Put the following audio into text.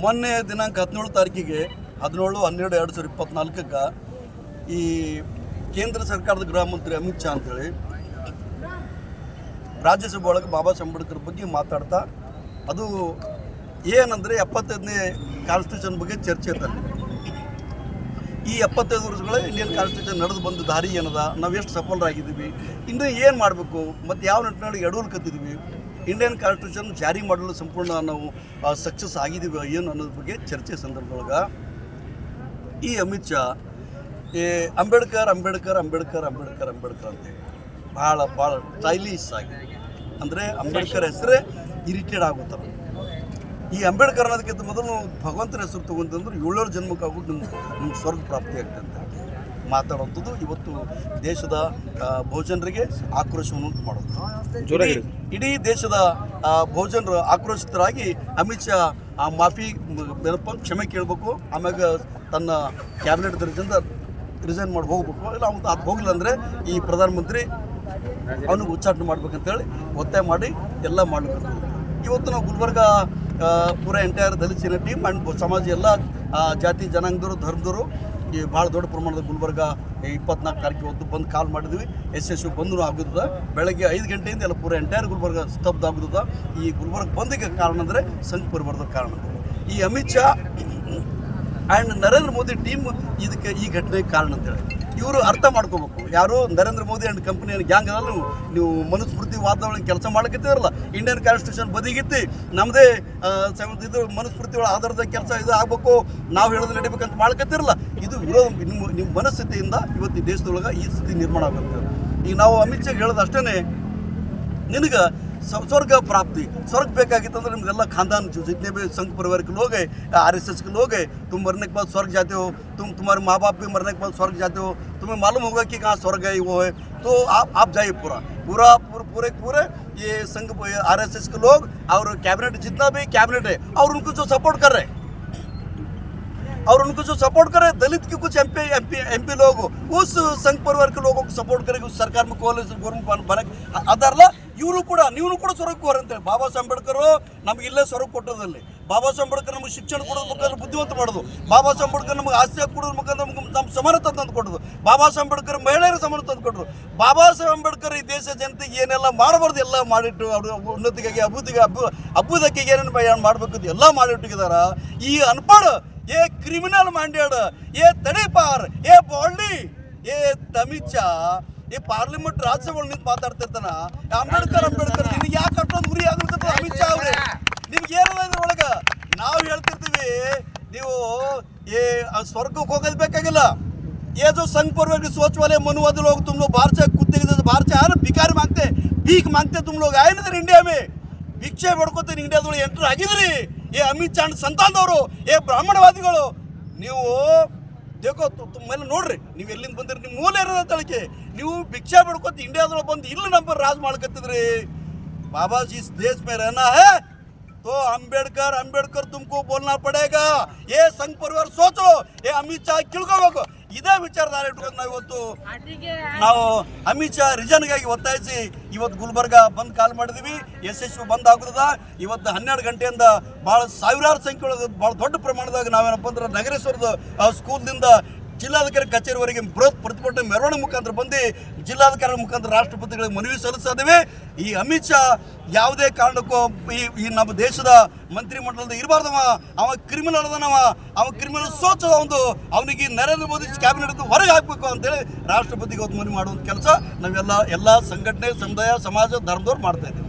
ಮೊನ್ನೆ ದಿನಾಂಕ 17 ತಾರೀಕಿಗೆ 17/12/2024 ಈ ಕೇಂದ್ರ ಸರ್ಕಾರದ ಗೃಹ ಮಂತ್ರಿ ಅಮಿತ್ ಶಾ ಅಂತೇಳಿ ರಾಜ್ಯಸಭೆ ಒಳಗೆ ಬಾಬಾ ಸಾಹೇಬ್ ಅಂಬೇಡ್ಕರ್ ಬಗ್ಗೆ ಮಾತಾಡ್ತಾ ಅದು ಏನಂದರೆ 75ನೇ ಕಾನ್ಸ್ಟಿಟ್ಯೂಷನ್ ಬಗ್ಗೆ ಚರ್ಚೆ ತಂದೆ. ಈ 75 ವರ್ಷಗಳ ಇಂಡಿಯನ್ ಕಾನ್ಸ್ಟಿಟ್ಯೂಷನ್ ನಡೆದು ಬಂದ ದಾರಿ ಏನದ, ನಾವು ಎಷ್ಟು ಸಫಲರಾಗಿದ್ದೀವಿ, ಇನ್ನೂ ಏನು ಮಾಡಬೇಕು ಮತ್ತು ಯಾವ ನಿಟ್ಟಿನಲ್ಲಿ ಎಡವಲು ಕತ್ತಿದ್ದೀವಿ, ಇಂಡಿಯನ್ ಕಾನ್ಸ್ಟಿಟ್ಯೂಷನ್ ಜಾರಿ ಮಾಡಲು ಸಂಪೂರ್ಣ ನಾವು ಸಕ್ಸಸ್ ಆಗಿದ್ದೀವಿ ಏನು ಅನ್ನೋದ್ರ ಬಗ್ಗೆ ಚರ್ಚೆ ಸಂದರ್ಭದೊಳಗೆ ಈ ಅಮಿತ್ ಶಾ ಅಂಬೇಡ್ಕರ್ ಅಂಬೇಡ್ಕರ್ ಅಂಬೇಡ್ಕರ್ ಅಂಬೇಡ್ಕರ್ ಅಂಬೇಡ್ಕರ್ ಅಂತೇಳಿ ಭಾಳ ಸ್ಟೈಲಿಶ್ ಆಗಿ ಅಂದರೆ ಅಂಬೇಡ್ಕರ್ ಹೆಸರೇ ಇರಿಟೇಡ್ ಆಗುತ್ತಾರೆ. ಈ ಅಂಬೇಡ್ಕರ್ ಅನ್ನೋದಕ್ಕಿಂತ ಮೊದಲು ಭಗವಂತನ ಹೆಸರು ತೊಗೊಂತಂದ್ರೆ 7 ಜನ್ಮಕ್ಕೆ ಆಗ್ಬಿಟ್ಟು ನಿಮ್ಗೆ ಸ್ವರ್ಗ ಪ್ರಾಪ್ತಿ ಆಗ್ತದೆ ಮಾತಾಡುವಂಥದ್ದು ಇವತ್ತು ದೇಶದ ಬಹುಜನರಿಗೆ ಆಕ್ರೋಶವನ್ನು ಉಂಟು ಮಾಡೋದು. ಇಡೀ ದೇಶದ ಬಹುಜನರು ಆಕ್ರೋಶಿತರಾಗಿ ಅಮಿತ್ ಶಾ ಮಾಫಿ ಕ್ಷಮೆ ಕೇಳಬೇಕು, ಆಮ್ಯಾಗ ತನ್ನ ಕ್ಯಾಬಿನೆಟ್ ದರ್ಜೆಯಿಂದ ರಿಸೈನ್ ಮಾಡಿ ಹೋಗ್ಬೇಕು. ಇಲ್ಲ ಅವನು ಅದು ಹೋಗಿಲ್ಲ ಅಂದರೆ ಈ ಪ್ರಧಾನಮಂತ್ರಿ ಅವನಿಗೆ ಉಚ್ಚಾಟನೆ ಮಾಡ್ಬೇಕಂತೇಳಿ ಒತ್ತಾಯ ಮಾಡಿ ಎಲ್ಲ ಮಾಡಬೇಕು. ಇವತ್ತು ನಾವು ಗುಲ್ಬರ್ಗ ಪೂರ ಎಂಟೈರ್ ದಲಿತ ಟೀಮ್ ಆ್ಯಂಡ್ ಸಮಾಜ ಎಲ್ಲ ಜಾತಿ ಜನಾಂಗದವರು ಧರ್ಮದವರು ಈ ಭಾಳ ದೊಡ್ಡ ಪ್ರಮಾಣದ ಗುಲ್ಬರ್ಗ 24 ತಾರೀಕಿಗೆ ಹೊತ್ತು ಬಂದು ಕಾಲ್ ಮಾಡಿದ್ವಿ. ಯಶಸ್ವಿ ಬಂದು ಆಗುತ್ತದೆ. ಬೆಳಗ್ಗೆ 5 ಗಂಟೆಯಿಂದ ಎಲ್ಲ ಪೂರ ಎಂಟೈರ್ ಗುಲ್ಬರ್ಗ ಸ್ತಬ್ಧ ಆಗುತ್ತದೆ. ಈ ಗುಲ್ಬರ್ಗ ಬಂದಿಗೆ ಕಾರಣ ಅಂದರೆ ಸಂಘ ಪರಿವಾರದ ಕಾರಣ. ಈ ಅಮಿತ್ ಶಾ ಆ್ಯಂಡ್ ನರೇಂದ್ರ ಮೋದಿ ಟೀಮ್ ಇದಕ್ಕೆ ಈ ಘಟನೆಗೆ ಕಾರಣ ಅಂತೇಳಿ ಇವರು ಅರ್ಥ ಮಾಡ್ಕೋಬೇಕು. ಯಾರು Narendra Modi and company gang ಅದಲ್ಲ, ನೀವು ಮನುಸ್ಮೃತಿ ವಾತಾವರಣ ಕೆಲಸ ಮಾಡಕತ್ತಿರಲ್ಲ, ಇಂಡಿಯನ್ ಕಾನ್ಸ್ಟಿಟ್ಯೂಷನ್ ಬದಿಗಿತ್ತಿ ನಮ್ಮದೇ ಇದು ಮನುಸ್ಮೃತಿ ಆಧಾರದ ಕೆಲಸ ಇದು ಆಗಬೇಕು, ನಾವು ಹೇಳೋದು ನಡಿಬೇಕಂತ ಮಾಡ್ಕತ್ತಿರಲ್ಲ. ಇದು ವಿರೋಧ ನಿಮ್ಮ ಮನಸ್ಥಿತಿಯಿಂದ ಇವತ್ತು ಈ ದೇಶದೊಳಗೆ ಈ ಸ್ಥಿತಿ ನಿರ್ಮಾಣ ಆಗುತ್ತೆ. ಈಗ ನಾವು ಅಮಿತ್ ಶಾ ಹೇಳೋದು ಅಷ್ಟೇ, ನಿನಗೆ स्वर्ग प्राप्ति स्वर्ग ಬೇಕಾಗಿತ್ತಂದ್ರೆ ನಿಮಗೆಲ್ಲ खानदान जितने भी संघ परिवार के लोग हैं, RSS के लोग हैं, तुम मरने के बाद स्वर्ग जाते हो, तुम्हारे माँ बाप भी मरने के बाद स्वर्ग जाते हो, तुम्हें मालूम होगा कि कहाँ स्वर्ग है वो है, तो आप जाइए पूरे ये संघ RSS के लोग और कैबिनेट जितना भी कैबिनेट है और उनको जो सपोर्ट कर रहे हैं दलित के कुछ एमपी लोग उस संघ परिवार के लोगों को सपोर्ट करेंगे, उस सरकार में कोalition गवर्नमेंट बने ಅದರಲ್ಲ ಇವರು ಕೂಡ ಸ್ವರ್ಗಕ್ಕೆ ಹೋರಂತೇಳಿ. ಬಾಬಾ ಸಾಹೇಬ್ ಅಂಬೇಡ್ಕರ್ ನಮಗೆ ಇಲ್ಲೇ ಸ್ವರ್ಗ ಕೊಟ್ಟೋದಲ್ಲಿ, ಬಾಬಾ ಸಾಹೇಬ್ ಅಂಬೇಡ್ಕರ್ ನಮಗೆ ಶಿಕ್ಷಣ ಕೊಡೋದು ಮುಖಾಂತರ ಬುದ್ಧಿವಂತ ಮಾಡೋದು, ಬಾಬಾ ಸಾಹೇಬ್ ಅಂಬೇಡ್ಕರ್ ನಮಗೆ ಆಸ್ತಿ ಕೊಡೋದು ಮುಖಾಂತರ ನಮ್ಮ ಸಮಾನತೆ ತಂದು ಕೊಡೋದು, ಬಾಬಾ ಸಾಹೇಬ್ ಅಂಬೇಡ್ಕರ್ ಮಹಿಳೆಯರ ಸಮಾನತೆ ತಂದು ಕೊಟ್ಟರು. ಬಾಬಾ ಸಾಹೇಬ್ ಅಂಬೇಡ್ಕರ್ ಈ ದೇಶ ಜನತೆಗೆ ಏನೆಲ್ಲ ಮಾಡಬಾರ್ದು ಎಲ್ಲ ಮಾಡಿಟ್ಟು ಅವರು ಉನ್ನತಿಗಾಗಿ ಅಭ್ಯುದಕ್ಕೆ ಏನೇನು ಮಾಡಬೇಕು ಎಲ್ಲ ಮಾಡಿಟ್ಟಿದ್ದಾರೆ. ಈ ಅನ್ಪಡ್ ये क्रिमिनल माइंडेड, ये तड़े पार, ये बॉडी, ये अमित शा ये पार्लिमेंट राज्यसभा निಂತು ಮಾತಾಡ್ತಿರ್ತಾನ. ಅಂಬೇಡ್ಕರ್ ನಿಮಗೆ ಯಾಕೆ ಅಷ್ಟೊಂದು ಗುರಿ ಆಗುತ್ತೆ ಅಮಿತ್ ಶಾ ಅವರೇ? ನಿಮ್ಗೆ ಏನಲ್ಲ ಇದ್ರೊಳಗೆ ನಾವು ಹೇಳ್ತಿರ್ತೀವಿ, ನೀವು ಸ್ವರ್ಗಕ್ಕೆ ಹೋಗೋದು ಬೇಕಾಗಿಲ್ಲ. ये जो संघ परिवार की सोच वाले मनुवादी लोग, तुम लोग बाहर से कुत्ते के जैसे बाहर से आए ना, भिखारी मांगते भीख मांगते तुम लोग आए ना इंडिया में, ಭಿಕ್ಷೆ ಬೇಡ್ಕೋತೀನಿ ಇಂಡಿಯಾದೊಳಗೆ ಎಂಟ್ರ್ ಆಗಿದ್ರಿ. ಏ ಅಮಿತ್ ಶಾ ಸಂತಾನದವರು, ಏ ಬ್ರಾಹ್ಮಣವಾದಿಗಳು, ನೀವು ದೇಖೋ ಮೇಲೆ ನೋಡ್ರಿ, ನೀವು ಎಲ್ಲಿಂದ ಬಂದಿರಿ, ನಿಮ್ಮ ಮೂಲ ಇರೋದ ತಳಕೆ, ನೀವು ಭಿಕ್ಷೆ ಬೇಡ್ಕೋತ ಇಂಡಿಯಾದೊಳಗೆ ಬಂದು ಇಲ್ಲಿ ನಮ್ಮ ರಾಜ್ ಮಾಡ್ಕತ್ತಿದ್ರಿ. ಬಾಬಾಜಿ इस देश में रहना है तो अंबेडकर तुमको बोलना पड़ेगा. ये संघ परिवार सोचो, ये अमित शा ಕಿಳ್ಕೋಬೇಕು. ಇದೇ ವಿಚಾರಧಾರೆ ಇಟ್ಕೊಂಡು ನಾವು ಅಮಿತ್ ಶಾ ರಿಜನ್ಗಾಗಿ ಒತ್ತಾಯಿಸಿ ಇವತ್ತು ಗುಲ್ಬರ್ಗ ಬಂದ್ ಕಾಲ್ ಮಾಡಿದ್ವಿ. ಯಶಸ್ವಿ ಬಂದ್ ಆಗುತ್ತದ. ಇವತ್ತು 12 ಗಂಟೆಯಿಂದ ಭಾಳ ಸಾವಿರಾರು ಸಂಖ್ಯೆ ಒಳಗೆ ಭಾಳ ದೊಡ್ಡ ಪ್ರಮಾಣದಾಗ ನಾವೇನಪ್ಪ ಅಂದ್ರೆ ನಗರೇಶ್ವರದ ಸ್ಕೂಲ್ನಿಂದ ಜಿಲ್ಲಾಧಿಕಾರಿ ಕಚೇರಿವರೆಗೆ ಬೃಹತ್ ಪ್ರತಿಭಟನೆ ಮೆರವಣಿಗೆ ಮುಖಾಂತರ ಬಂದು ಜಿಲ್ಲಾಧಿಕಾರಿ ಮುಖಾಂತರ ರಾಷ್ಟ್ರಪತಿಗಳಿಗೆ ಮನವಿ ಸಲ್ಲಿಸಿದ್ದೇವೆ. ಈ ಅಮಿತ್ ಶಾ ಯಾವುದೇ ಕಾರಣಕ್ಕೂ ಈ ನಮ್ಮ ದೇಶದ ಮಂತ್ರಿಮಂಡಲದ ಇರಬಾರ್ದವ, ಅವ ಕ್ರಿಮಿನಲ್ ಅದನವ, ಅವ ಕ್ರಿಮಿನಲ್ ಸೋಚದ ಒಂದು ಅವನಿಗೆ ನರೇಂದ್ರ ಮೋದಿ ಕ್ಯಾಬಿನೆಟ್ ಹೊರಗೆ ಹಾಕಬೇಕು ಅಂತೇಳಿ ರಾಷ್ಟ್ರಪತಿಗೆ ಮನವಿ ಮಾಡುವಂಥ ಕೆಲಸ ನಾವೆಲ್ಲ ಸಂಘಟನೆ, ಸಮುದಾಯ, ಸಮಾಜ, ಧರ್ಮದವ್ರು ಮಾಡ್ತಾ ಇದ್ದೀವಿ.